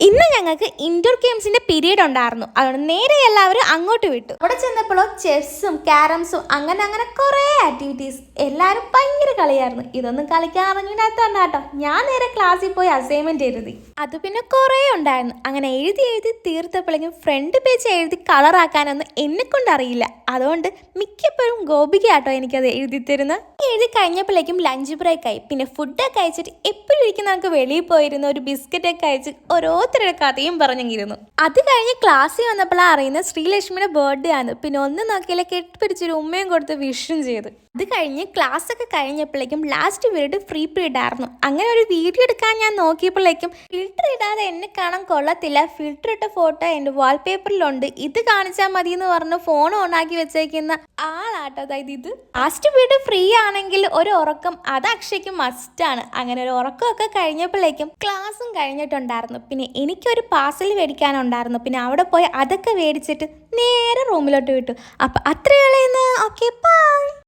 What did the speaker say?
ഇന്ന് ഞങ്ങൾക്ക് ഇൻഡോർ ഗെയിംസിന്റെ പീരീഡ് ഉണ്ടായിരുന്നു. അതുകൊണ്ട് നേരെ എല്ലാവരും അങ്ങോട്ട് വിട്ടു. അവിടെ ചെന്നപ്പോഴോ ചെസ്സും ക്യാരംസും അങ്ങനെ അങ്ങനെ കുറേ ആക്ടിവിറ്റീസ്. എല്ലാവരും ഭയങ്കര കളിയായിരുന്നു. ഇതൊന്നും കളിക്കാൻ അറിഞ്ഞില്ലാത്തതാണ് കേട്ടോ. ഞാൻ നേരെ ക്ലാസ്സിൽ പോയി അസൈൻമെന്റ് എഴുതി. അത് പിന്നെ കുറേ ഉണ്ടായിരുന്നു. അങ്ങനെ എഴുതി തീർത്തപ്പോഴേക്കും ഫ്രണ്ട് പേജ് എഴുതി കളറാക്കാനൊന്നും എന്നെ കൊണ്ട് അറിയില്ല. അതുകൊണ്ട് മിക്കപ്പോഴും ഗോപിക കേട്ടോ എനിക്കത് എഴുതി തരുന്നത്. എഴുതി കഴിഞ്ഞപ്പോഴേക്കും ലഞ്ച് ബ്രേക്ക് ആയി. പിന്നെ ഫുഡൊക്കെ കഴിച്ചിട്ട് എപ്പോഴും ഇരിക്കുന്ന നമുക്ക് വെളിയിൽ പോയിരുന്ന ഒരു ബിസ്ക്കറ്റൊക്കെ കഴിച്ച് ഓരോരുത്തരുടെ കഥയും പറഞ്ഞിരുന്നു. അത് കഴിഞ്ഞ് ക്ലാസ്സിൽ വന്നപ്പോഴാണ് അറിയുന്നത് ശ്രീലക്ഷ്മിയുടെ ബർത്ത്ഡേ ആണ്. പിന്നെ ഒന്നും നോക്കിയാലേ കെട്ടിപ്പിടിച്ചൊരു ഉമ്മയും കൊടുത്ത് വിഷും ചെയ്ത്. അത് കഴിഞ്ഞ് ക്ലാസ് ഒക്കെ കഴിഞ്ഞപ്പോഴേക്കും ലാസ്റ്റ് പീരീഡ് ഫ്രീ പീരീഡ് ആയിരുന്നു. അങ്ങനെ ഒരു വീഡിയോ എടുക്കാൻ ഞാൻ നോക്കിയപ്പോഴേക്കും ഫിൽറ്റർ ഇടാതെ എന്നെ കാണാൻ കൊള്ളത്തില്ല, ഫിൽറ്റർ ഇട്ട ഫോട്ടോ എൻ്റെ വാൾപേപ്പറിലുണ്ട്, ഇത് കാണിച്ചാൽ മതി എന്ന് പറഞ്ഞ് ഫോൺ ഓണാക്കി വെച്ചേക്കുന്ന ആളാട്ടോ. അതായത് ഇത് ലാസ്റ്റ് പീരീഡ് ഫ്രീ ആണെങ്കിൽ ഒരു ഉറക്കം അത് അക്ഷയ്ക്ക് മസ്റ്റാണ്. അങ്ങനെ ഒരു ഉറക്കമൊക്കെ കഴിഞ്ഞപ്പോഴേക്കും ക്ലാസ്സും കഴിഞ്ഞിട്ടുണ്ടായിരുന്നു. പിന്നെ എനിക്കൊരു പാർസൽ മേടിക്കാനുണ്ടായിരുന്നു. പിന്നെ അവിടെ പോയി അതൊക്കെ മേടിച്ചിട്ട് നേരെ റൂമിലോട്ട് വിട്ടു. അപ്പം അത്രയുള്ള ഇന്ന്. Okay, by.